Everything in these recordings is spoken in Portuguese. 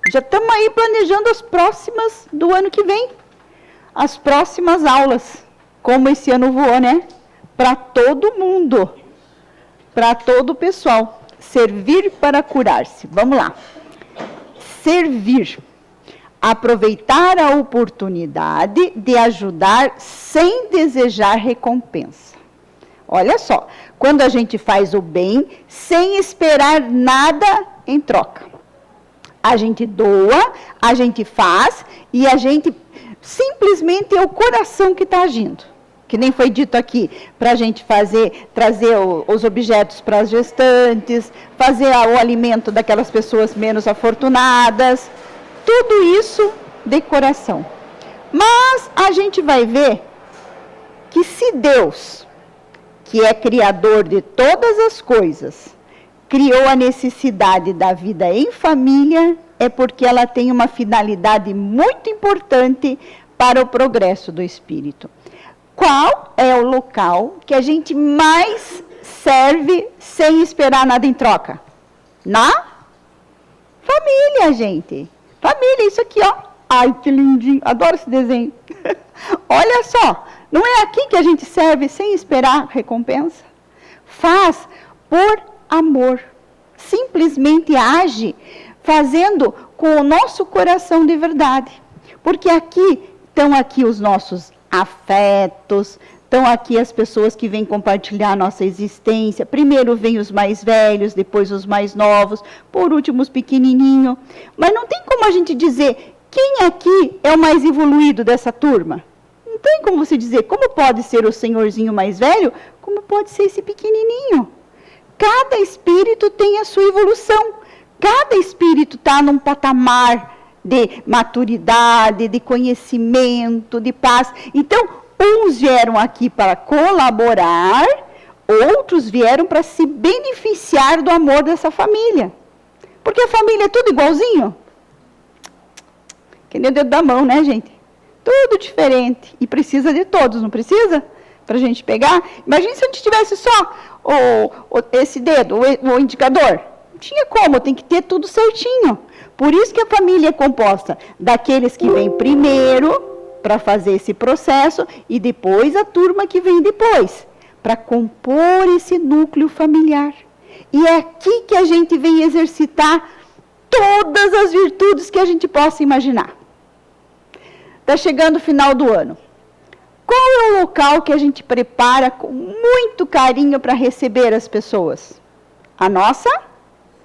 Já estamos aí planejando as próximas do ano que vem. As próximas aulas. Como esse ano voou, né? Para todo mundo. Para todo o pessoal. Servir para curar-se. Vamos lá. Servir. Aproveitar a oportunidade de ajudar sem desejar recompensa. Olha só, quando a gente faz o bem sem esperar nada em troca. A gente doa, a gente faz e a gente simplesmente é o coração que está agindo. Que nem foi dito aqui, para a gente trazer os objetos para as gestantes, fazer o alimento daquelas pessoas menos afortunadas. Tudo isso de coração. Mas a gente vai ver que se Deus, que é criador de todas as coisas, criou a necessidade da vida em família, é porque ela tem uma finalidade muito importante para o progresso do espírito. Qual é o local que a gente mais serve sem esperar nada em troca? Na família, gente. Família, isso aqui, ó. Ai, que lindinho. Adoro esse desenho. Olha só. Não é aqui que a gente serve sem esperar recompensa? Faz por amor. Simplesmente age fazendo com o nosso coração de verdade. Porque estão aqui os nossos afetos, estão aqui as pessoas que vêm compartilhar a nossa existência. Primeiro vêm os mais velhos, depois os mais novos, por último os pequenininhos. Mas não tem como a gente dizer quem aqui é o mais evoluído dessa turma. Não tem como você dizer como pode ser o senhorzinho mais velho, como pode ser esse pequenininho. Cada espírito tem a sua evolução. Cada espírito está num patamar de maturidade, de conhecimento, de paz. Então, uns vieram aqui para colaborar, outros vieram para se beneficiar do amor dessa família. Porque a família é tudo igualzinho. Que nem o dedo da mão, né, gente? Tudo diferente. E precisa de todos, não precisa? Para a gente pegar. Imagina se a gente tivesse só esse dedo, o indicador. Não tinha como, tem que ter tudo certinho. Por isso que a família é composta daqueles que vêm primeiro para fazer esse processo e depois a turma que vem depois, para compor esse núcleo familiar. E é aqui que a gente vem exercitar todas as virtudes que a gente possa imaginar. Está chegando o final do ano. Qual é o local que a gente prepara com muito carinho para receber as pessoas? A nossa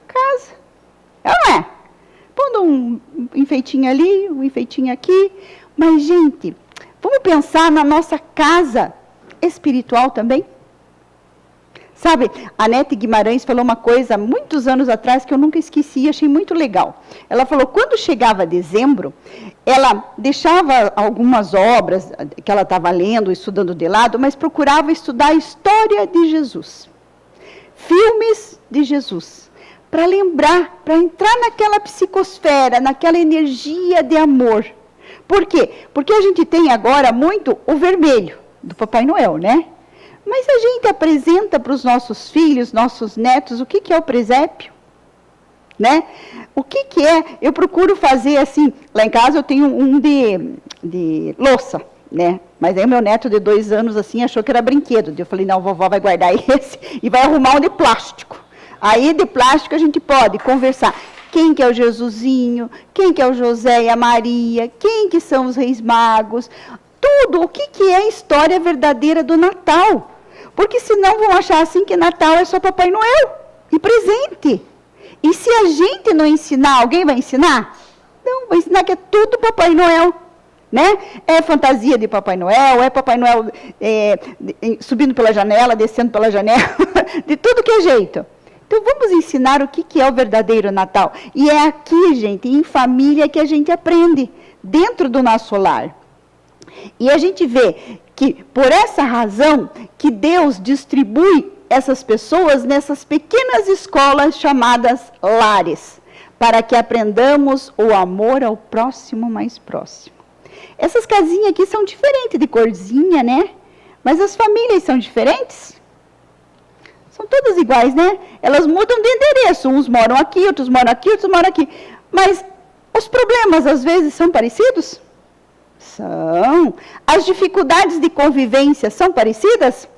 casa. Não é? Pondo um enfeitinho ali, um enfeitinho aqui. Mas, gente, vamos pensar na nossa casa espiritual também? Sabe, a Nete Guimarães falou uma coisa muitos anos atrás que eu nunca esqueci, achei muito legal. Ela falou, quando chegava dezembro, ela deixava algumas obras que ela estava lendo, estudando de lado, mas procurava estudar a história de Jesus. Filmes de Jesus. Para lembrar, para entrar naquela psicosfera, naquela energia de amor. Por quê? Porque a gente tem agora muito o vermelho do Papai Noel, né? Mas a gente apresenta para os nossos filhos, nossos netos, o que é o presépio? Né? O que é? Eu procuro fazer assim, lá em casa eu tenho um de louça, né? Mas aí o meu neto de 2 anos assim achou que era brinquedo. Eu falei, não, vovó vai guardar esse e vai arrumar um de plástico. Aí de plástico a gente pode conversar. Quem que é o Jesusinho? Quem que é o José e a Maria? Quem que são os Reis Magos? Tudo, o que é a história verdadeira do Natal? Porque senão vão achar assim que Natal é só Papai Noel e presente. E se a gente não ensinar, alguém vai ensinar? Não, vai ensinar que é tudo Papai Noel. Né? É fantasia de Papai Noel, é Papai Noel subindo pela janela, descendo pela janela, de tudo que é jeito. Então vamos ensinar o que é o verdadeiro Natal. E é aqui, gente, em família, que a gente aprende, dentro do nosso lar. E a gente vê que, por essa razão, que Deus distribui essas pessoas nessas pequenas escolas chamadas lares, para que aprendamos o amor ao próximo mais próximo. Essas casinhas aqui são diferentes de corzinha, né? Mas as famílias são diferentes? São todas iguais, né? Elas mudam de endereço. Uns moram aqui, outros moram aqui, outros moram aqui. Mas o Os problemas, às vezes, são parecidos? São. As dificuldades de convivência são parecidas?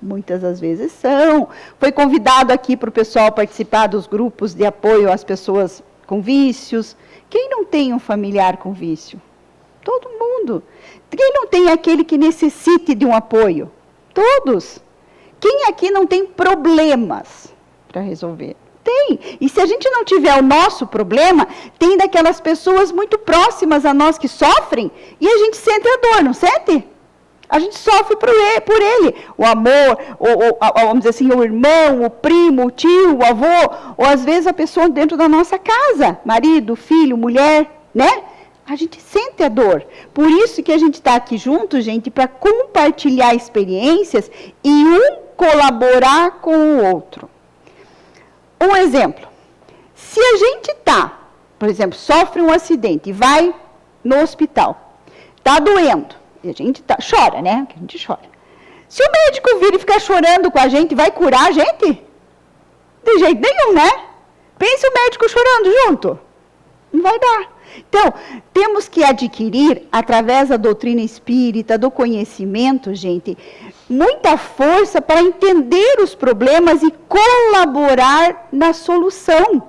Muitas das vezes são. Foi convidado aqui para o pessoal participar dos grupos de apoio às pessoas com vícios. Quem não tem um familiar com vício? Todo mundo. Quem não tem aquele que necessite de um apoio? Todos. Quem aqui não tem problemas para resolver? Tem. E se a gente não tiver o nosso problema, tem daquelas pessoas muito próximas a nós que sofrem e a gente sente a dor, não sente? A gente sofre por ele. O amor, vamos dizer assim, o irmão, o primo, o tio, o avô, ou às vezes a pessoa dentro da nossa casa, marido, filho, mulher, né? A gente sente a dor. Por isso que a gente está aqui junto, gente, para compartilhar experiências e um colaborar com o outro. Um exemplo. Se a gente por exemplo, sofre um acidente e vai no hospital, está doendo, e a gente chora, né? A gente chora. Se o médico vir e ficar chorando com a gente, vai curar a gente? De jeito nenhum, né? Pense o médico chorando junto. Não vai dar. Então, temos que adquirir, através da doutrina espírita, do conhecimento, gente, muita força para entender os problemas e colaborar na solução.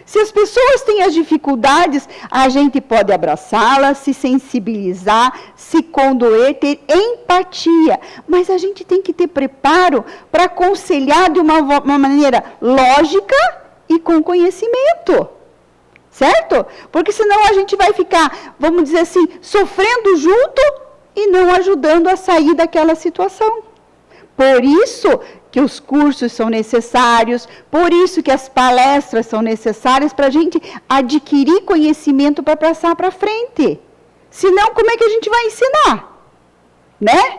Se as pessoas têm as dificuldades, a gente pode abraçá-las, se sensibilizar, se condoer, ter empatia. Mas a gente tem que ter preparo para aconselhar de uma maneira lógica e com conhecimento. Certo? Porque senão a gente vai ficar, vamos dizer assim, sofrendo junto e não ajudando a sair daquela situação. Por isso que os cursos são necessários, por isso que as palestras são necessárias para a gente adquirir conhecimento para passar para frente. Senão, como é que a gente vai ensinar? Né?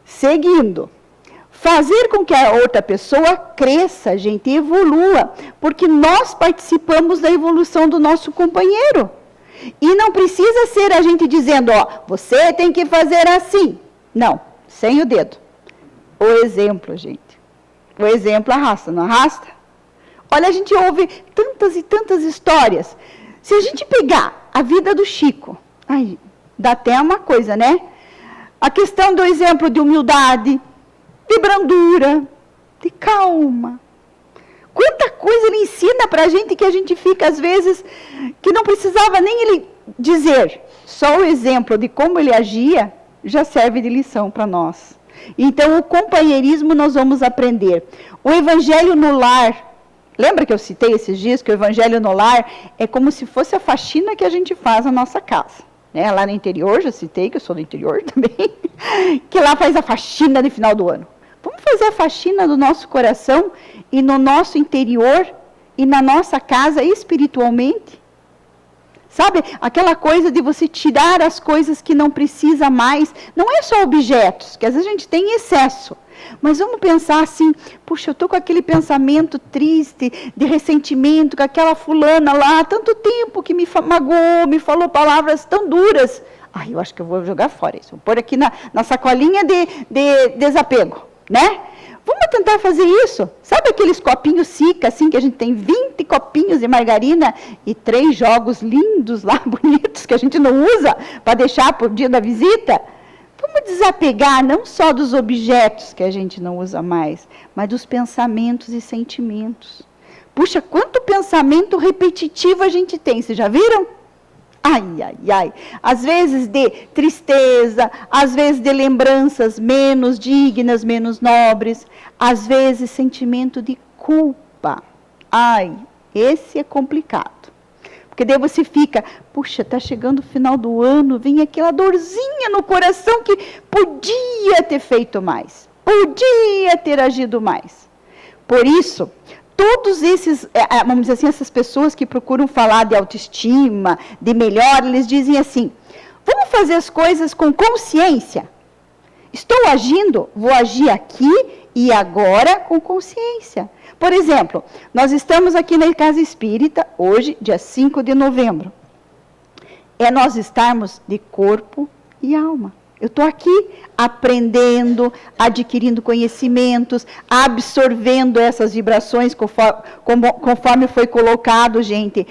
Seguindo. Fazer com que a outra pessoa cresça, gente, e evolua, porque nós participamos da evolução do nosso companheiro. E não precisa ser a gente dizendo, você tem que fazer assim. Não, sem o dedo. O exemplo, gente. O exemplo arrasta, não arrasta? Olha, a gente ouve tantas e tantas histórias. Se a gente pegar a vida do Chico, dá até uma coisa, né? A questão do exemplo de humildade, de brandura, de calma. Quanta coisa ele ensina para a gente que a gente fica, às vezes, que não precisava nem ele dizer. Só o exemplo de como ele agia já serve de lição para nós. Então, o companheirismo nós vamos aprender. O evangelho no lar, lembra que eu citei esses dias que o evangelho no lar é como se fosse a faxina que a gente faz na nossa casa. Lá no interior, já citei que eu sou do interior também, que lá faz a faxina no final do ano. Vamos fazer a faxina do nosso coração e no nosso interior e na nossa casa espiritualmente. Sabe, aquela coisa de você tirar as coisas que não precisa mais. Não é só objetos, que às vezes a gente tem em excesso. Mas vamos pensar assim, puxa, eu estou com aquele pensamento triste, de ressentimento, com aquela fulana lá, há tanto tempo que me magoou, me falou palavras tão duras. Eu acho que eu vou jogar fora isso. Vou pôr aqui na sacolinha de desapego, né? Vamos tentar fazer isso. Sabe aqueles copinhos Sica, assim, que a gente tem 20 copinhos de margarina e 3 jogos lindos lá, bonitos, que a gente não usa para deixar para o dia da visita? Vamos desapegar não só dos objetos que a gente não usa mais, mas dos pensamentos e sentimentos. Puxa, quanto pensamento repetitivo a gente tem, vocês já viram? Às vezes de tristeza, às vezes de lembranças menos dignas, menos nobres, às vezes sentimento de culpa. Esse é complicado. Porque daí você fica, puxa, está chegando o final do ano, vem aquela dorzinha no coração que podia ter feito mais, podia ter agido mais. Por isso, todos esses, vamos dizer assim, essas pessoas que procuram falar de autoestima, de melhor, eles dizem assim, vamos fazer as coisas com consciência. Estou agindo, vou agir aqui e agora com consciência. Por exemplo, nós estamos aqui na Casa Espírita, hoje, dia 5 de novembro. É nós estarmos de corpo e alma. Eu estou aqui aprendendo, adquirindo conhecimentos, absorvendo essas vibrações conforme foi colocado, gente.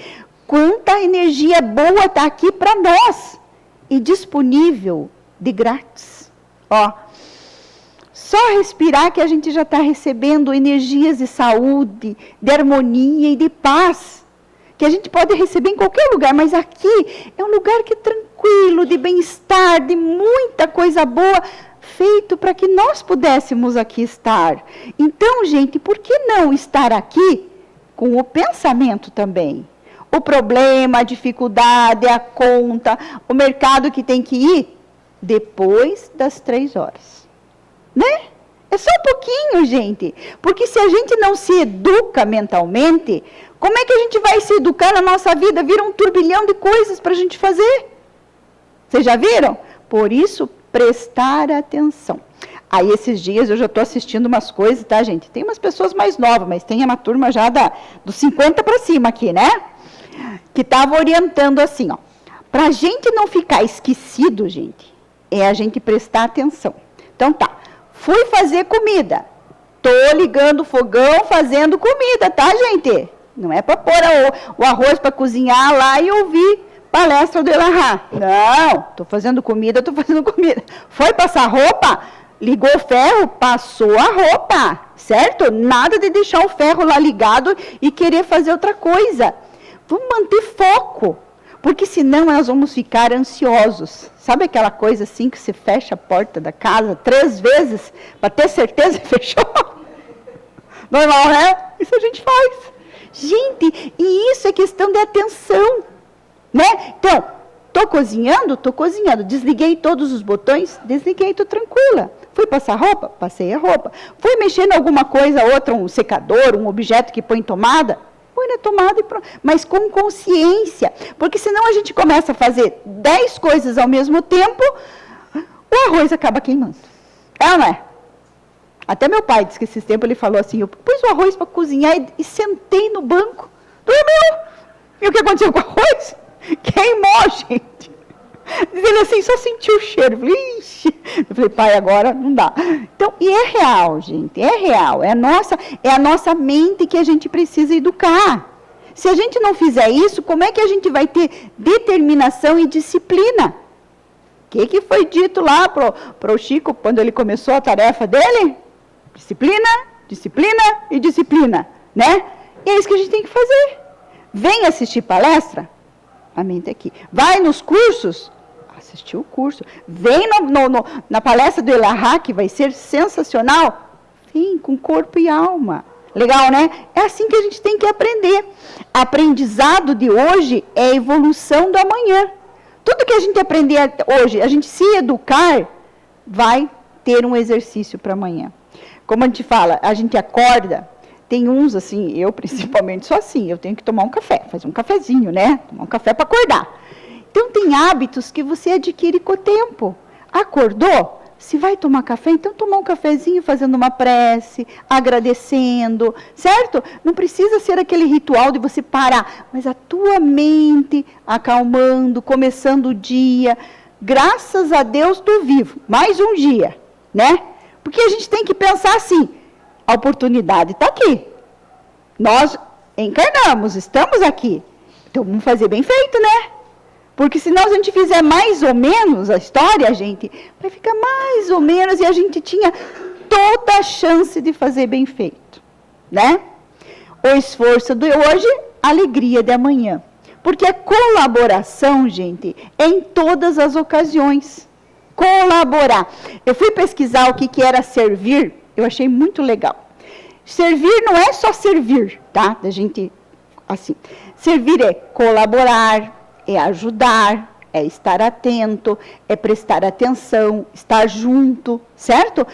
quanta energia boa está aqui para nós e disponível de grátis. Ó, só respirar que a gente já está recebendo energias de saúde, de harmonia e de paz, que a gente pode receber em qualquer lugar, mas aqui é um lugar que é tranquilo, de bem-estar, de muita coisa boa, feito para que nós pudéssemos aqui estar. Então, gente, por que não estar aqui com o pensamento também? O problema, a dificuldade, a conta, o mercado que tem que ir depois das 3 horas. Né? É só um pouquinho, gente. Porque se a gente não se educa mentalmente, como é que a gente vai se educar na nossa vida? Vira um turbilhão de coisas para a gente fazer. Vocês já viram? Por isso, prestar atenção. Aí, esses dias, eu já estou assistindo umas coisas, tá, gente? Tem umas pessoas mais novas, mas tem uma turma já dos 50 para cima aqui, né? Que estava orientando assim, ó. Para a gente não ficar esquecido, gente, é a gente prestar atenção. Então, tá. Fui fazer comida. Tô ligando o fogão, fazendo comida, tá, gente? Não é para pôr o arroz para cozinhar lá e ouvir palestra do Elahá. Não, tô fazendo comida. Foi passar roupa, ligou o ferro, passou a roupa, certo? Nada de deixar o ferro lá ligado e querer fazer outra coisa. Vamos manter foco, porque senão nós vamos ficar ansiosos. Sabe aquela coisa assim que você fecha a porta da casa 3 vezes para ter certeza que fechou? Normal, né? Isso a gente faz. Gente, e isso é questão de atenção, né? Então, tô cozinhando. Desliguei todos os botões, desliguei, tô tranquila. Fui passar roupa? Passei a roupa. Fui mexer em alguma coisa, outra, um secador, um objeto que põe tomada? Põe na tomada e pronto. Mas com consciência. Porque senão a gente começa a fazer 10 coisas ao mesmo tempo, o arroz acaba queimando. É ou não é? Até meu pai disse que esses tempos ele falou assim, eu pus o arroz para cozinhar e sentei no banco. Dormiu. E o que aconteceu com o arroz? Queimou, gente. Diz ele assim, só sentiu o cheiro. Eu falei, ixi. Eu falei, pai, agora não dá. Então, e é real, gente, é real. É a nossa mente que a gente precisa educar. Se a gente não fizer isso, como é que a gente vai ter determinação e disciplina? O que foi dito lá pro Chico, quando ele começou a tarefa dele? Disciplina, disciplina e disciplina, né? E é isso que a gente tem que fazer. Vem assistir palestra, a mente aqui. Vai nos cursos, assistir o curso. Vem na palestra do Elahá, que vai ser sensacional. Vem com corpo e alma. Legal, né? É assim que a gente tem que aprender. Aprendizado de hoje é a evolução do amanhã. Tudo que a gente aprender hoje, a gente se educar, vai ter um exercício para amanhã. Como a gente fala, a gente acorda, tem uns assim, eu principalmente sou assim, eu tenho que tomar um café, fazer um cafezinho, né? Tomar um café para acordar. Então, tem hábitos que você adquire com o tempo. Acordou? Se vai tomar café, então tomar um cafezinho fazendo uma prece, agradecendo, certo? Não precisa ser aquele ritual de você parar, mas a tua mente acalmando, começando o dia. Graças a Deus estou vivo, mais um dia, né? Porque a gente tem que pensar assim, a oportunidade está aqui. Nós encarnamos, estamos aqui. Então vamos fazer bem feito, né? Porque se nós a gente fizer mais ou menos a história, gente, vai ficar mais ou menos e a gente tinha toda a chance de fazer bem feito, né? O esforço de hoje, a alegria de amanhã. Porque a colaboração, gente, é em todas as ocasiões. Colaborar. Eu fui pesquisar o que era servir, eu achei muito legal. Servir não é só servir, tá? Da gente, assim, servir é colaborar, é ajudar, é estar atento, é prestar atenção, estar junto, certo?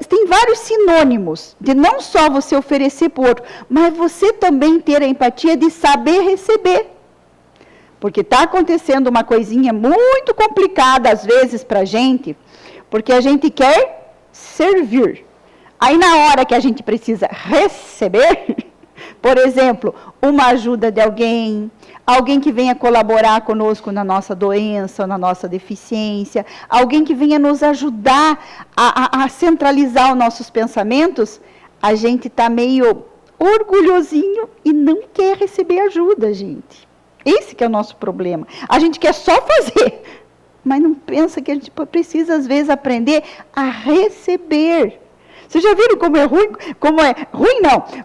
Tem vários sinônimos de não só você oferecer para o outro, mas você também ter a empatia de saber receber. Porque está acontecendo uma coisinha muito complicada, às vezes, para a gente, porque a gente quer servir. Aí, na hora que a gente precisa receber, por exemplo, uma ajuda de alguém que venha colaborar conosco na nossa doença, na nossa deficiência, alguém que venha nos ajudar a centralizar os nossos pensamentos, a gente está meio orgulhosinho e não quer receber ajuda, gente. Esse que é o nosso problema. A gente quer só fazer, mas não pensa que a gente precisa, às vezes, aprender a receber. Vocês já viram como é ruim?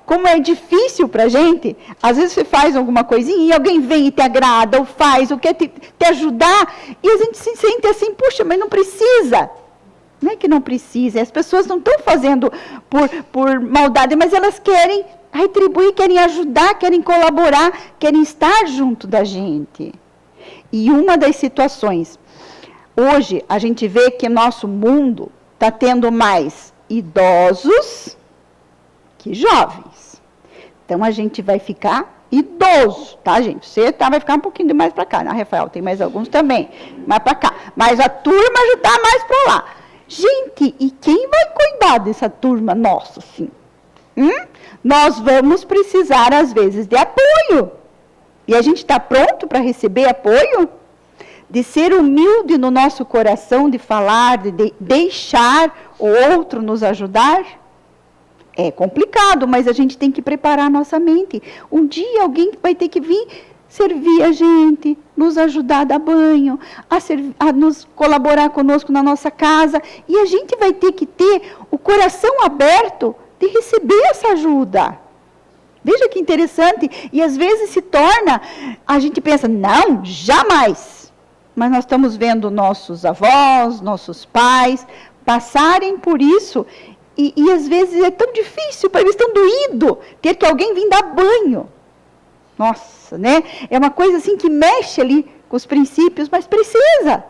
Como é difícil para a gente? Às vezes você faz alguma coisinha e alguém vem e te agrada, ou faz, ou quer te ajudar, e a gente se sente assim, puxa, mas não precisa. Não é que não precisa, as pessoas não estão fazendo por maldade, mas elas querem retribuir, querem ajudar, querem colaborar, querem estar junto da gente. E uma das situações, hoje a gente vê que nosso mundo está tendo mais idosos que jovens. Então a gente vai ficar idoso, tá, gente? Você vai ficar um pouquinho mais para cá, né, Rafael? Tem mais alguns também, mais para cá. Mas a turma já está mais para lá. Gente, e quem vai cuidar dessa turma nossa, assim? Nós vamos precisar, às vezes, de apoio. E a gente está pronto para receber apoio? De ser humilde no nosso coração, de falar, de deixar o outro nos ajudar? É complicado, mas a gente tem que preparar a nossa mente. Um dia alguém vai ter que vir servir a gente, nos ajudar a dar banho, a nos colaborar conosco na nossa casa. E a gente vai ter que ter o coração aberto de receber essa ajuda. Veja que interessante. E às vezes se torna, a gente pensa, não, jamais. Mas nós estamos vendo nossos avós, nossos pais passarem por isso. E às vezes é tão difícil, para eles tão doído ter que alguém vir dar banho. Nossa, né? É uma coisa assim que mexe ali com os princípios, mas precisa.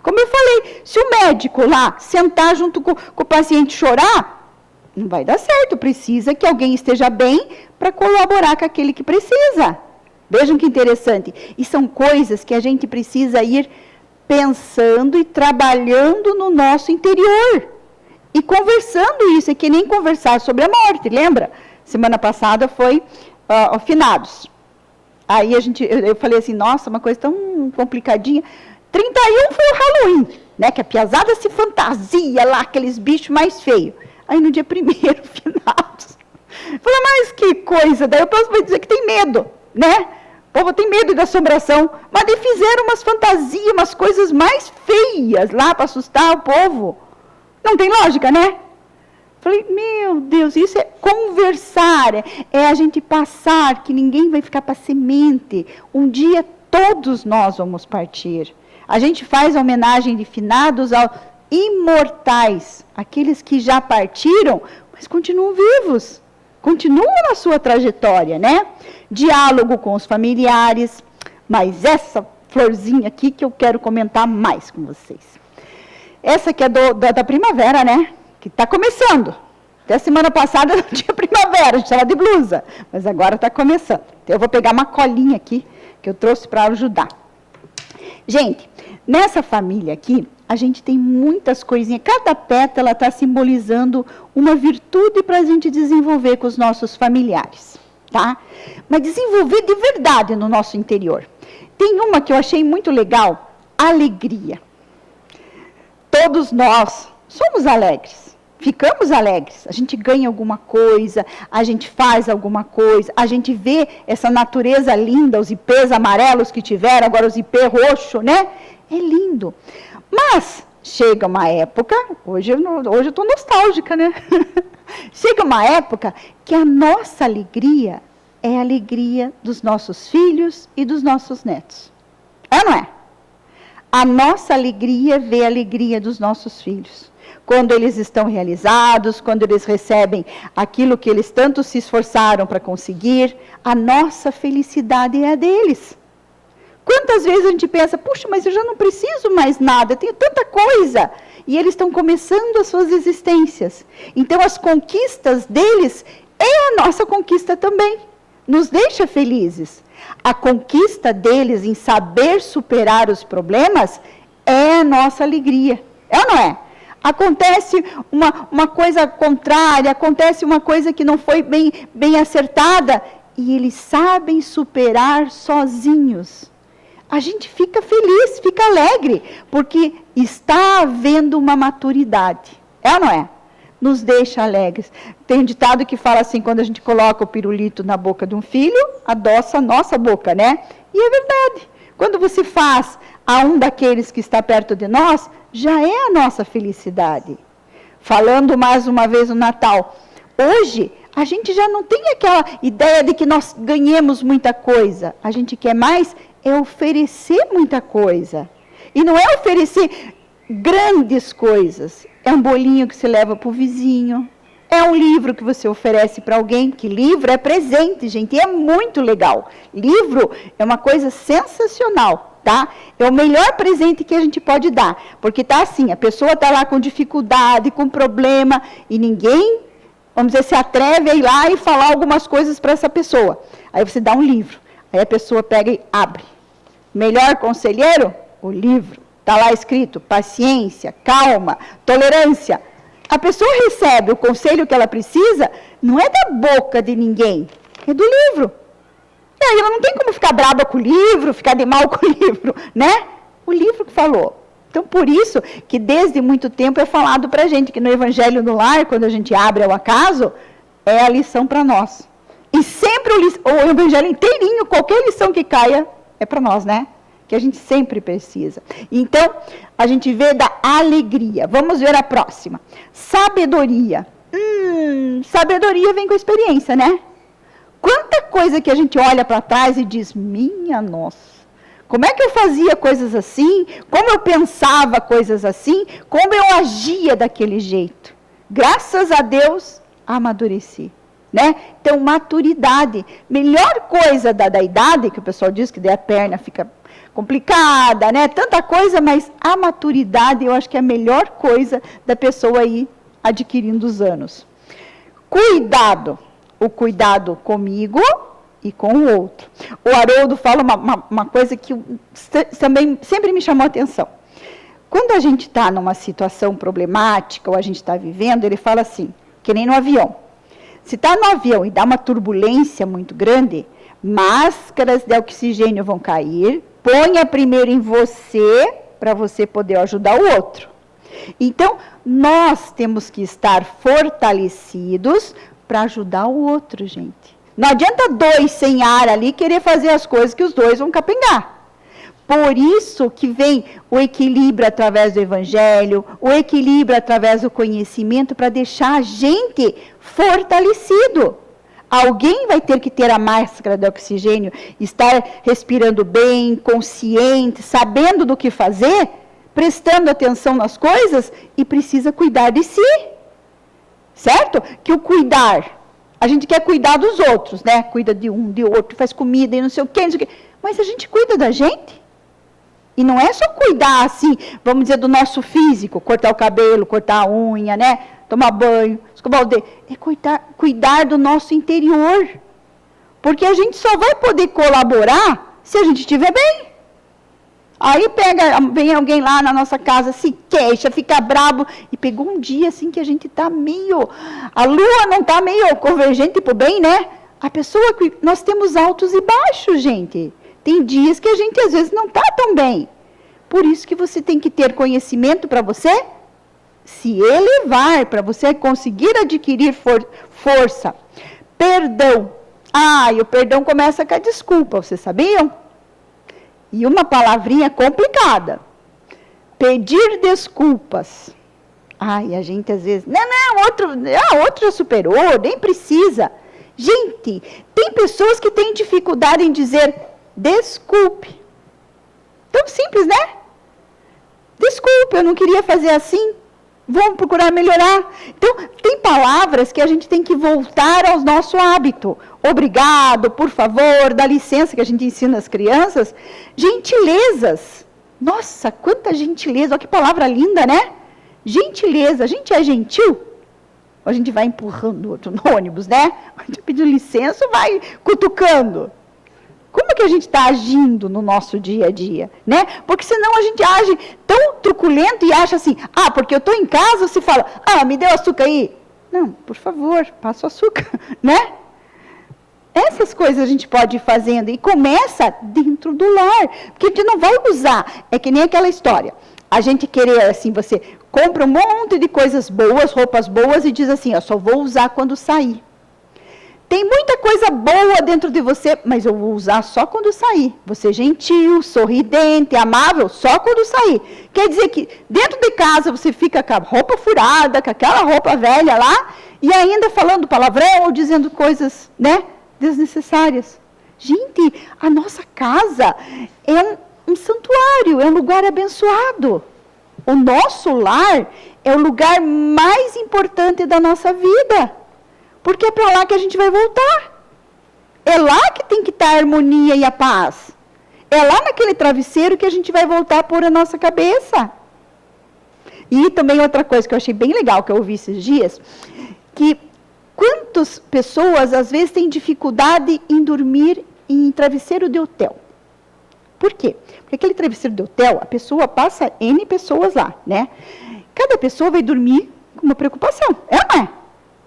Como eu falei, se o médico lá sentar junto com o paciente e chorar, não vai dar certo. Precisa que alguém esteja bem para colaborar com aquele que precisa. Vejam que interessante. E são coisas que a gente precisa ir pensando e trabalhando no nosso interior. E conversando isso, é que nem conversar sobre a morte, lembra? Semana passada foi finados. Aí eu falei assim, nossa, uma coisa tão complicadinha. 31 foi o Halloween, né? Que a piazada se fantasia lá, aqueles bichos mais feios. Aí no dia 1º, finados. Falei, mas que coisa, daí eu posso dizer que tem medo, né? O povo tem medo de assombração, mas daí fizeram umas fantasias, umas coisas mais feias lá para assustar o povo. Não tem lógica, né? Falei, meu Deus, isso é conversar, é a gente passar, que ninguém vai ficar para semente. Um dia todos nós vamos partir. A gente faz a homenagem de finados aos imortais, aqueles que já partiram, mas continuam vivos, continuam na sua trajetória, né? Diálogo com os familiares, mas essa florzinha aqui que eu quero comentar mais com vocês. Essa aqui é da primavera, né? Que está começando. Até semana passada não tinha primavera, a gente estava de blusa, mas agora está começando. Então eu vou pegar uma colinha aqui, que eu trouxe para ajudar. Gente, nessa família aqui, a gente tem muitas coisinhas. Cada pétala está simbolizando uma virtude para a gente desenvolver com os nossos familiares, tá? Mas desenvolver de verdade no nosso interior. Tem uma que eu achei muito legal, alegria. Todos nós somos alegres, ficamos alegres. A gente ganha alguma coisa, a gente faz alguma coisa, a gente vê essa natureza linda, os ipês amarelos que tiveram, agora os ipês roxo, né? É lindo. Mas chega uma época, hoje eu estou nostálgica, né? Chega uma época que a nossa alegria é a alegria dos nossos filhos e dos nossos netos. É ou não é? A nossa alegria vê a alegria dos nossos filhos. Quando eles estão realizados, quando eles recebem aquilo que eles tanto se esforçaram para conseguir, a nossa felicidade é a deles. Quantas vezes a gente pensa, puxa, mas eu já não preciso mais nada, eu tenho tanta coisa. E eles estão começando as suas existências. Então as conquistas deles é a nossa conquista também. Nos deixa felizes. A conquista deles em saber superar os problemas é a nossa alegria. É ou não é? Acontece uma coisa contrária, acontece uma coisa que não foi bem acertada, e eles sabem superar sozinhos. A gente fica feliz, fica alegre, porque está havendo uma maturidade. É ou não é? nos deixa alegres. Tem um ditado que fala assim, quando a gente coloca o pirulito na boca de um filho, adoça a nossa boca, né? E é verdade. Quando você faz a um daqueles que está perto de nós, já é a nossa felicidade. Falando mais uma vez no Natal, hoje a gente já não tem aquela ideia de que nós ganhemos muita coisa. A gente quer mais é oferecer muita coisa. E não é oferecer grandes coisas. É um bolinho que você leva para o vizinho. É um livro que você oferece para alguém. Que livro é presente, gente. E é muito legal. Livro é uma coisa sensacional, tá? É o melhor presente que a gente pode dar. Porque tá assim, a pessoa está lá com dificuldade, com problema, e ninguém, vamos dizer, se atreve a ir lá e falar algumas coisas para essa pessoa. Aí você dá um livro. Aí a pessoa pega e abre. Melhor conselheiro? O livro. Está lá escrito, paciência, calma, tolerância. A pessoa recebe o conselho que ela precisa, não é da boca de ninguém, é do livro. E aí ela não tem como ficar brava com o livro, ficar de mal com o livro, né? O livro que falou. Então, por isso que desde muito tempo é falado para a gente que no Evangelho no Lar, quando a gente abre ao acaso, é a lição para nós. E sempre o Evangelho inteirinho, qualquer lição que caia, é para nós, né? Que a gente sempre precisa. Então, a gente vê da alegria. Vamos ver a próxima. Sabedoria. Sabedoria vem com a experiência, né? Quanta coisa que a gente olha para trás e diz, minha nossa, como é que eu fazia coisas assim? Como eu pensava coisas assim? Como eu agia daquele jeito? Graças a Deus, amadureci. Né? Então, maturidade. Melhor coisa da idade, que o pessoal diz que daí a perna fica complicada, né? Tanta coisa, mas a maturidade eu acho que é a melhor coisa da pessoa ir adquirindo os anos. Cuidado. O cuidado comigo e com o outro. O Haroldo fala uma coisa que também sempre me chamou a atenção. Quando a gente está numa situação problemática, ou a gente está vivendo, ele fala assim, que nem no avião. Se está no avião e dá uma turbulência muito grande, máscaras de oxigênio vão cair, ponha primeiro em você, para você poder ajudar o outro. Então, nós temos que estar fortalecidos para ajudar o outro, gente. Não adianta dois sem ar ali querer fazer as coisas que os dois vão capengar. Por isso que vem o equilíbrio através do Evangelho, o equilíbrio através do conhecimento para deixar a gente fortalecido. Alguém vai ter que ter a máscara de oxigênio, estar respirando bem, consciente, sabendo do que fazer, prestando atenção nas coisas e precisa cuidar de si. Certo? Que o cuidar, a gente quer cuidar dos outros, né? Cuida de um, de outro, faz comida e não sei o quê, não sei o quê. Mas a gente cuida da gente. E não é só cuidar, assim, vamos dizer, do nosso físico, cortar o cabelo, cortar a unha, né? Tomar banho, escovar o dedo. É cuidar do nosso interior. Porque a gente só vai poder colaborar se a gente estiver bem. Aí vem alguém lá na nossa casa, se queixa, fica bravo. E pegou um dia assim que a gente está meio... A lua não está meio convergente para o bem, né? A pessoa... Nós temos altos e baixos, gente. Tem dias que a gente às vezes não está tão bem. Por isso que você tem que ter conhecimento para você se elevar, para você conseguir adquirir força. Perdão. E o perdão começa com a desculpa, vocês sabiam? E uma palavrinha complicada. Pedir desculpas. A gente às vezes... outro já superou, nem precisa. Gente, tem pessoas que têm dificuldade em dizer desculpe. Tão simples, né? Desculpe, eu não queria fazer assim. Vamos procurar melhorar. Então, tem palavras que a gente tem que voltar ao nosso hábito. Obrigado, por favor, dá licença, que a gente ensina as crianças. Gentilezas. Nossa, quanta gentileza. Olha que palavra linda, né? Gentileza. A gente é gentil? Ou a gente vai empurrando o outro no ônibus, né? A gente pediu licença, vai cutucando. Como que a gente está agindo no nosso dia a dia, né? Porque senão a gente age tão truculento e acha assim, porque eu estou em casa, você fala, me deu açúcar aí. Não, por favor, passa o açúcar, né? Essas coisas a gente pode ir fazendo e começa dentro do lar, porque a gente não vai usar, é que nem aquela história, a gente querer assim, você compra um monte de coisas boas, roupas boas, e diz assim, só vou usar quando sair. Tem muita coisa boa dentro de você, mas eu vou usar só quando sair. Você gentil, sorridente, amável, só quando sair. Quer dizer que dentro de casa você fica com a roupa furada, com aquela roupa velha lá, e ainda falando palavrão ou dizendo coisas, desnecessárias. Gente, a nossa casa é um santuário, é um lugar abençoado. O nosso lar é o lugar mais importante da nossa vida. Porque é para lá que a gente vai voltar. É lá que tem que estar a harmonia e a paz. É lá naquele travesseiro que a gente vai voltar a pôr a nossa cabeça. E também outra coisa que eu achei bem legal, que eu ouvi esses dias, que quantas pessoas às vezes têm dificuldade em dormir em travesseiro de hotel. Por quê? Porque aquele travesseiro de hotel, a pessoa passa N pessoas lá, né? Cada pessoa vai dormir com uma preocupação, não é?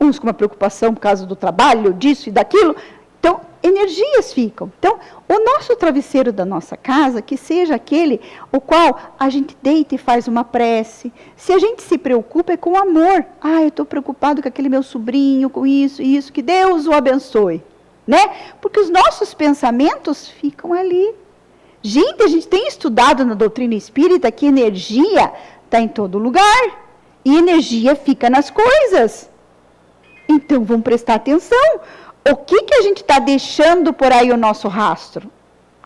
Uns com uma preocupação por causa do trabalho, disso e daquilo. Então, energias ficam. Então, o nosso travesseiro da nossa casa, que seja aquele o qual a gente deita e faz uma prece. Se a gente se preocupa, é com amor. Eu estou preocupado com aquele meu sobrinho, com isso e isso, que Deus o abençoe. Né? Porque os nossos pensamentos ficam ali. Gente, a gente tem estudado na doutrina espírita que energia está em todo lugar. E energia fica nas coisas. Então, vamos prestar atenção. O que a gente está deixando por aí o nosso rastro?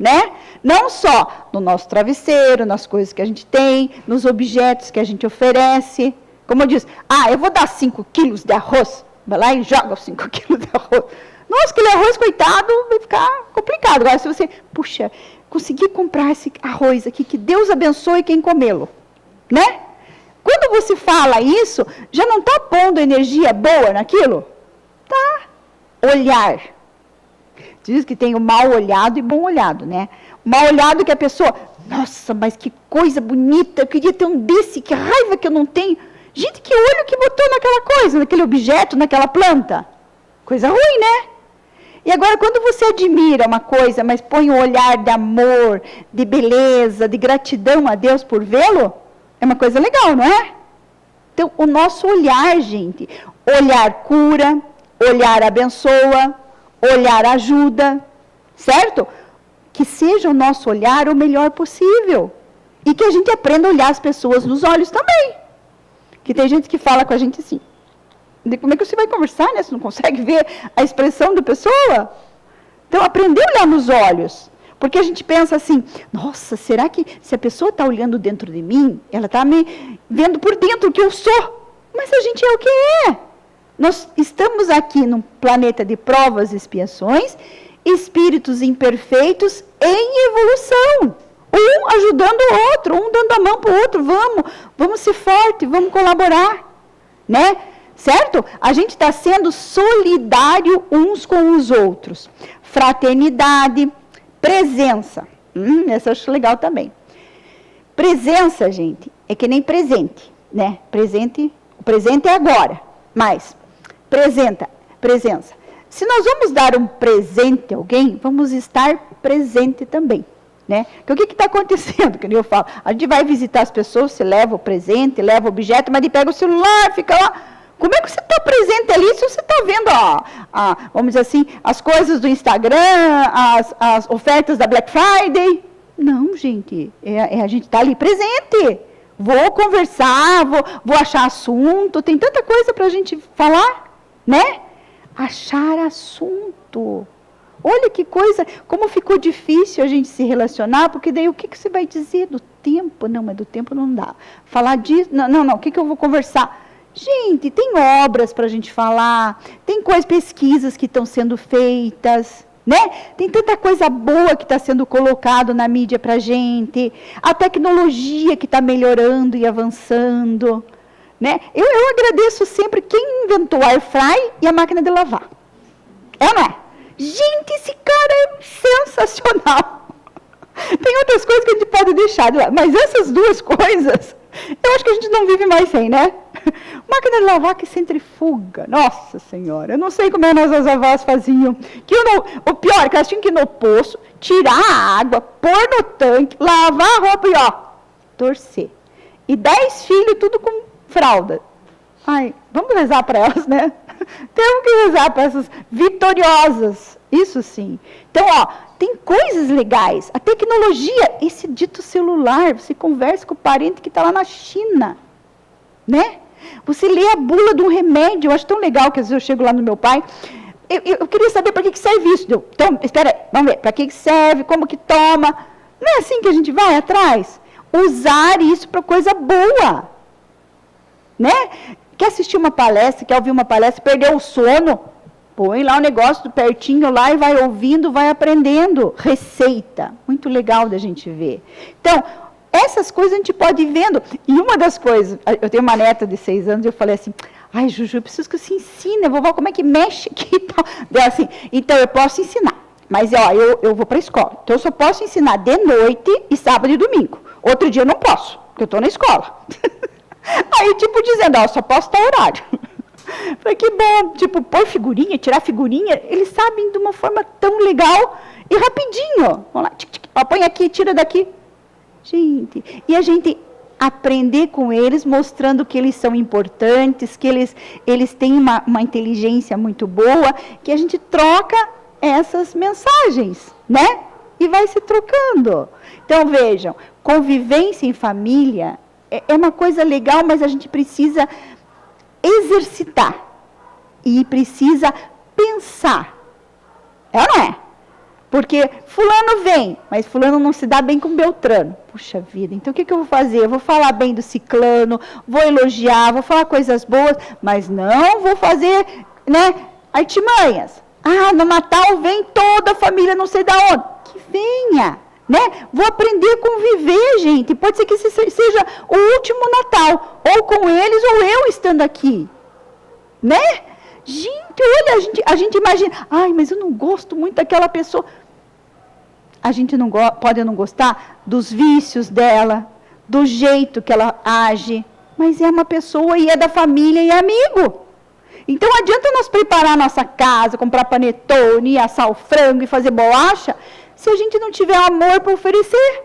Né? Não só no nosso travesseiro, nas coisas que a gente tem, nos objetos que a gente oferece. Como eu disse, eu vou dar 5 quilos de arroz. Vai lá e joga os 5 quilos de arroz. Nossa, aquele arroz, coitado, vai ficar complicado. Agora, se você, consegui comprar esse arroz aqui, que Deus abençoe quem comê-lo. Né? Quando você fala isso, já não está pondo energia boa naquilo? Tá. Olhar. Diz que tem o mal olhado e bom olhado, né? O mal olhado que a pessoa, nossa, mas que coisa bonita, eu queria ter um desse, que raiva que eu não tenho. Gente, que olho que botou naquela coisa, naquele objeto, naquela planta. Coisa ruim, né? E agora, quando você admira uma coisa, mas põe um olhar de amor, de beleza, de gratidão a Deus por vê-lo, é uma coisa legal, não é? Então, o nosso olhar, gente, olhar cura, olhar abençoa, olhar ajuda, certo? Que seja o nosso olhar o melhor possível. E que a gente aprenda a olhar as pessoas nos olhos também. Que tem gente que fala com a gente assim, como é que você vai conversar, né? Você não consegue ver a expressão da pessoa? Então, aprender a olhar nos olhos. Porque a gente pensa assim, nossa, será que se a pessoa está olhando dentro de mim, ela está me vendo por dentro o que eu sou? Mas a gente é o que é. Nós estamos aqui num planeta de provas e expiações, espíritos imperfeitos em evolução. Um ajudando o outro, um dando a mão para o outro, vamos ser fortes, vamos colaborar. Né? Certo? A gente está sendo solidário uns com os outros. Fraternidade, presença. Essa eu acho legal também. Presença, gente, é que nem presente, né? O presente é agora, mas presença. Se nós vamos dar um presente a alguém, vamos estar presente também, né? Porque o que está acontecendo? Que eu falo, a gente vai visitar as pessoas, você leva o presente, leva o objeto, mas ele pega o celular, fica lá. Como é que você está presente ali se você está vendo, vamos dizer assim, as coisas do Instagram, as ofertas da Black Friday? Não, gente, a gente está ali presente. Vou conversar, vou achar assunto, tem tanta coisa para a gente falar, né? Achar assunto. Olha que coisa, como ficou difícil a gente se relacionar, porque daí o que você vai dizer do tempo? Não, mas do tempo não dá. Falar disso, não, o que eu vou conversar? Gente, tem obras para a gente falar, tem pesquisas que estão sendo feitas, né? Tem tanta coisa boa que está sendo colocado na mídia para a gente, a tecnologia que está melhorando e avançando, né? Eu agradeço sempre quem inventou o air fry e a máquina de lavar. Não é? Gente, esse cara é sensacional. Tem outras coisas que a gente pode deixar de lado, mas essas duas coisas, eu acho que a gente não vive mais sem, né? Máquina de lavar que centrifuga, nossa senhora, eu não sei como nossas avós faziam. O pior, que elas tinham que ir no poço, tirar a água, pôr no tanque, lavar a roupa e torcer. E 10 filhos, tudo com fralda. Ai, vamos rezar para elas, né? Temos que rezar para essas vitoriosas. Isso sim. Então, ó, tem coisas legais. A tecnologia, esse dito celular, você conversa com o parente que está lá na China, né? Você lê a bula de um remédio, eu acho tão legal que às vezes eu chego lá no meu pai, eu queria saber para que serve isso. Então, espera aí, vamos ver, para que serve, como que toma. Não é assim que a gente vai atrás? Usar isso para coisa boa, né? Quer assistir uma palestra, quer ouvir uma palestra, perdeu o sono, põe lá o negócio pertinho lá e vai ouvindo, vai aprendendo. Receita, muito legal da gente ver. Então, essas coisas a gente pode ir vendo. E uma das coisas, eu tenho uma neta de 6 anos, eu falei assim, ai, Juju, eu preciso que você ensine, vovó, como é que mexe aqui e tal. Deu assim, então eu posso ensinar, mas ó, eu vou para a escola. Então eu só posso ensinar de noite e sábado e domingo. Outro dia eu não posso, porque eu estou na escola. Aí, tipo, dizendo, ó, só posso tal horário. Falei, que bom, tipo, pôr figurinha, tirar figurinha, eles sabem de uma forma tão legal e rapidinho. Vamos lá, tic, tic, ó, põe aqui, tira daqui. Gente, e a gente aprender com eles, mostrando que eles são importantes, que eles têm uma inteligência muito boa, que a gente troca essas mensagens, né? E vai se trocando. Então, vejam, convivência em família é uma coisa legal, mas a gente precisa exercitar e precisa pensar. É ou não é? Porque fulano vem, mas fulano não se dá bem com Beltrano. Puxa vida, então o que eu vou fazer? Eu vou falar bem do ciclano, vou elogiar, vou falar coisas boas, mas não vou fazer, né, artimanhas. Ah, no Natal vem toda a família, não sei da onde. Que venha, né? Vou aprender a conviver, gente. Pode ser que esse seja o último Natal, ou com eles, ou eu estando aqui, né? Gente, olha, a gente imagina, ai, mas eu não gosto muito daquela pessoa. A gente não pode não gostar dos vícios dela, do jeito que ela age, mas é uma pessoa e é da família e é amigo. Então, adianta nós preparar a nossa casa, comprar panetone, assar o frango e fazer bolacha, se a gente não tiver amor para oferecer,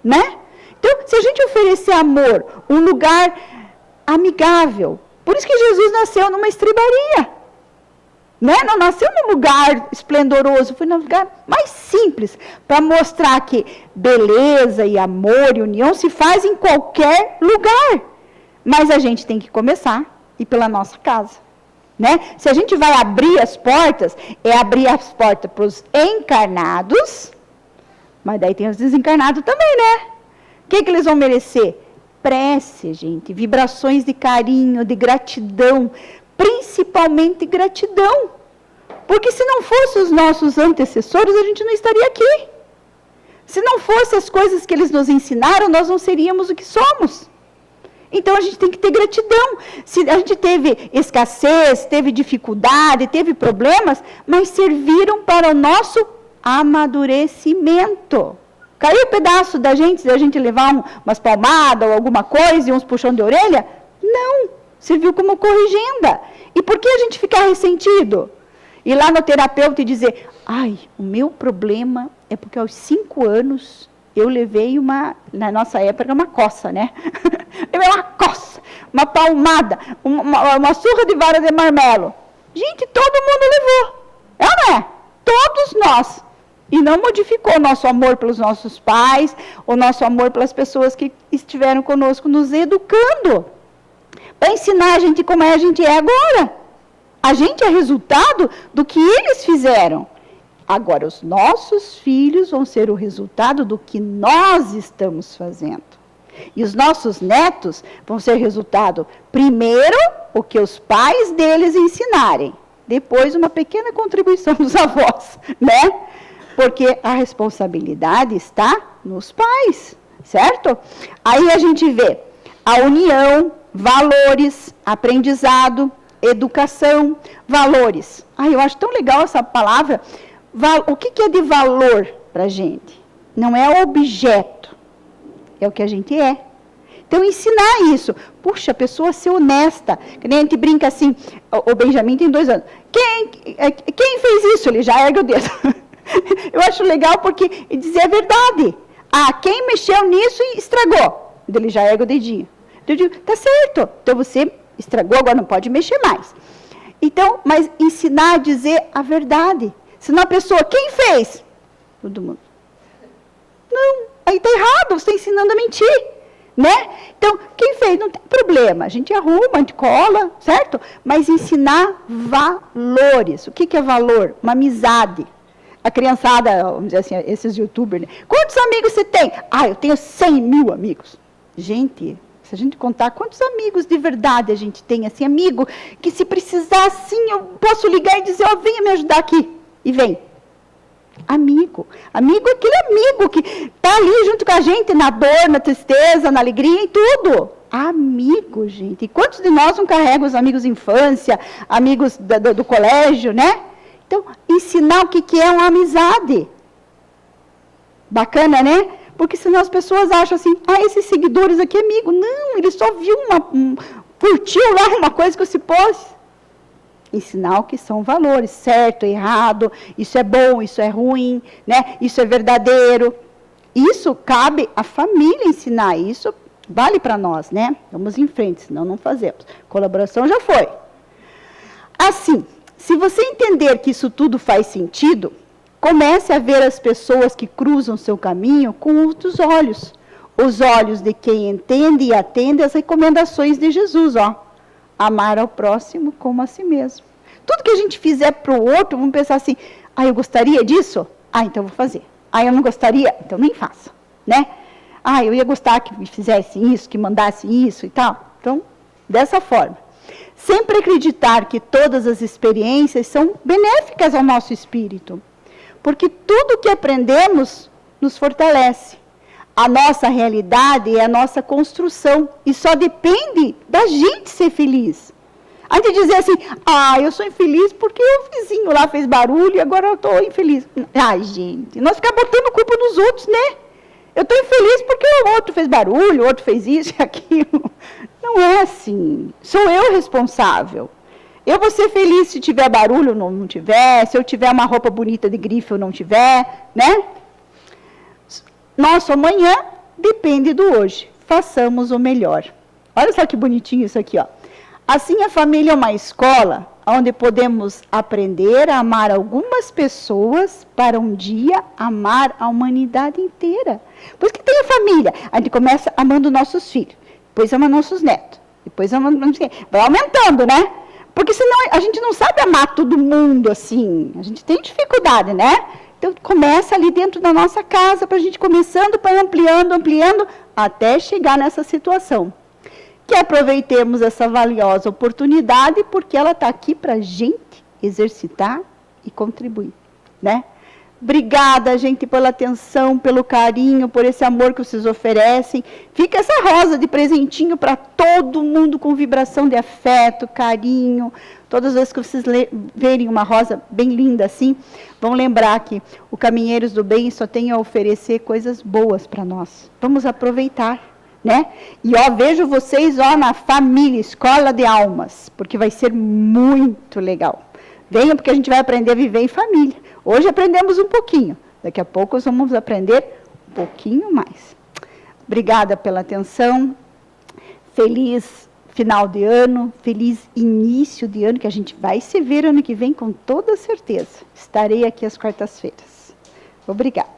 né? Então, se a gente oferecer amor, um lugar amigável, por isso que Jesus nasceu numa estrebaria, né? Não nasceu num lugar esplendoroso, foi num lugar mais simples, para mostrar que beleza e amor e união se faz em qualquer lugar. Mas a gente tem que começar e pela nossa casa, né? Se a gente vai abrir as portas, é abrir as portas para os encarnados, mas daí tem os desencarnados também, né? O que eles vão merecer? Prece, gente, vibrações de carinho, de gratidão, principalmente gratidão. Porque se não fossem os nossos antecessores, a gente não estaria aqui. Se não fossem as coisas que eles nos ensinaram, nós não seríamos o que somos. Então, a gente tem que ter gratidão. Se a gente teve escassez, teve dificuldade, teve problemas, mas serviram para o nosso amadurecimento. Caiu um pedaço da gente, se a gente levar umas palmadas ou alguma coisa e uns puxão de orelha? Não, serviu como corrigenda. E por que a gente ficar ressentido? Ir lá no terapeuta e dizer, ai, o meu problema é porque aos 5 anos eu levei na nossa época, uma coça, né? Levei uma coça, uma palmada, uma surra de vara de marmelo. Gente, todo mundo levou. É ou não é? Todos nós. E não modificou o nosso amor pelos nossos pais, o nosso amor pelas pessoas que estiveram conosco nos educando. Para ensinar a gente como a gente é agora. A gente é resultado do que eles fizeram. Agora, os nossos filhos vão ser o resultado do que nós estamos fazendo. E os nossos netos vão ser resultado, primeiro, o que os pais deles ensinarem. Depois, uma pequena contribuição dos avós, né? Porque a responsabilidade está nos pais, certo? Aí a gente vê a união, valores, aprendizado, educação, valores. Ai, eu acho tão legal essa palavra. O que é de valor para a gente? Não é o objeto, é o que a gente é. Então, ensinar isso. Puxa, a pessoa ser honesta. Que nem a gente brinca assim, o Benjamin tem 2 anos. Quem fez isso? Ele já ergue o dedo. Eu acho legal porque dizer a verdade. Ah, quem mexeu nisso e estragou? Ele já ergue o dedinho. Eu digo, tá certo, então você estragou, agora não pode mexer mais. Então, mas ensinar a dizer a verdade. Senão a pessoa, quem fez? Todo mundo. Não, aí está errado, você está ensinando a mentir. Né? Então, quem fez? Não tem problema, a gente arruma, a gente cola, certo? Mas ensinar valores. O que é valor? Uma amizade. A criançada, vamos dizer assim, esses youtubers, né? Quantos amigos você tem? Ah, eu tenho 100 mil amigos. Gente, se a gente contar quantos amigos de verdade a gente tem, assim, amigo, que se precisar, assim, eu posso ligar e dizer, ó, venha me ajudar aqui. E vem. Amigo. Amigo é aquele amigo que está ali junto com a gente, na dor, na tristeza, na alegria, em tudo. Amigo, gente. E quantos de nós não carregam os amigos de infância, amigos do colégio, né? Então, ensinar o que é uma amizade. Bacana, né? Porque senão as pessoas acham assim, ah, esses seguidores aqui é amigo. Não, ele só viu curtiu lá uma coisa que eu se pôs. Ensinar o que são valores, certo, errado, isso é bom, isso é ruim, né? Isso é verdadeiro. Isso cabe à família ensinar, isso vale para nós, né? Vamos em frente, senão não fazemos. Colaboração já foi. Assim, se você entender que isso tudo faz sentido, comece a ver as pessoas que cruzam seu caminho com outros olhos. Os olhos de quem entende e atende às recomendações de Jesus, ó. Amar ao próximo como a si mesmo. Tudo que a gente fizer para o outro, vamos pensar assim, ah, eu gostaria disso? Ah, então vou fazer. Ah, eu não gostaria? Então nem faça, né? Ah, eu ia gostar que me fizesse isso, que mandasse isso e tal. Então, dessa forma. Sempre acreditar que todas as experiências são benéficas ao nosso espírito. Porque tudo que aprendemos nos fortalece. A nossa realidade é a nossa construção. E só depende da gente ser feliz. A gente dizer assim, ah, eu sou infeliz porque o vizinho lá fez barulho e agora eu estou infeliz. Ai, gente, nós ficamos botando culpa nos outros, né? Eu estou infeliz porque o outro fez barulho, o outro fez isso e aquilo. Não é assim. Sou eu responsável. Eu vou ser feliz se tiver barulho ou não tiver, se eu tiver uma roupa bonita de grife ou não tiver, né? Nosso amanhã depende do hoje. Façamos o melhor. Olha só que bonitinho isso aqui, ó. Assim, a família é uma escola onde podemos aprender a amar algumas pessoas para um dia amar a humanidade inteira. Por isso que tem a família. A gente começa amando nossos filhos, depois ama nossos netos, depois ama... Vai aumentando, né? Porque senão a gente não sabe amar todo mundo assim. A gente tem dificuldade, né? Então, começa ali dentro da nossa casa, para a gente começando, para ampliando, até chegar nessa situação. Que aproveitemos essa valiosa oportunidade, porque ela está aqui para a gente exercitar e contribuir, né? Obrigada, gente, pela atenção, pelo carinho, por esse amor que vocês oferecem. Fica essa rosa de presentinho para todo mundo com vibração de afeto, carinho. Todas as vezes que vocês verem uma rosa bem linda assim, vão lembrar que o Caminheiros do Bem só tem a oferecer coisas boas para nós. Vamos aproveitar, né? E ó, vejo vocês ó, na família, Escola de Almas, porque vai ser muito legal. Venham, porque a gente vai aprender a viver em família. Hoje aprendemos um pouquinho, daqui a pouco nós vamos aprender um pouquinho mais. Obrigada pela atenção, feliz final de ano, feliz início de ano, que a gente vai se ver ano que vem com toda certeza. Estarei aqui às quartas-feiras. Obrigada.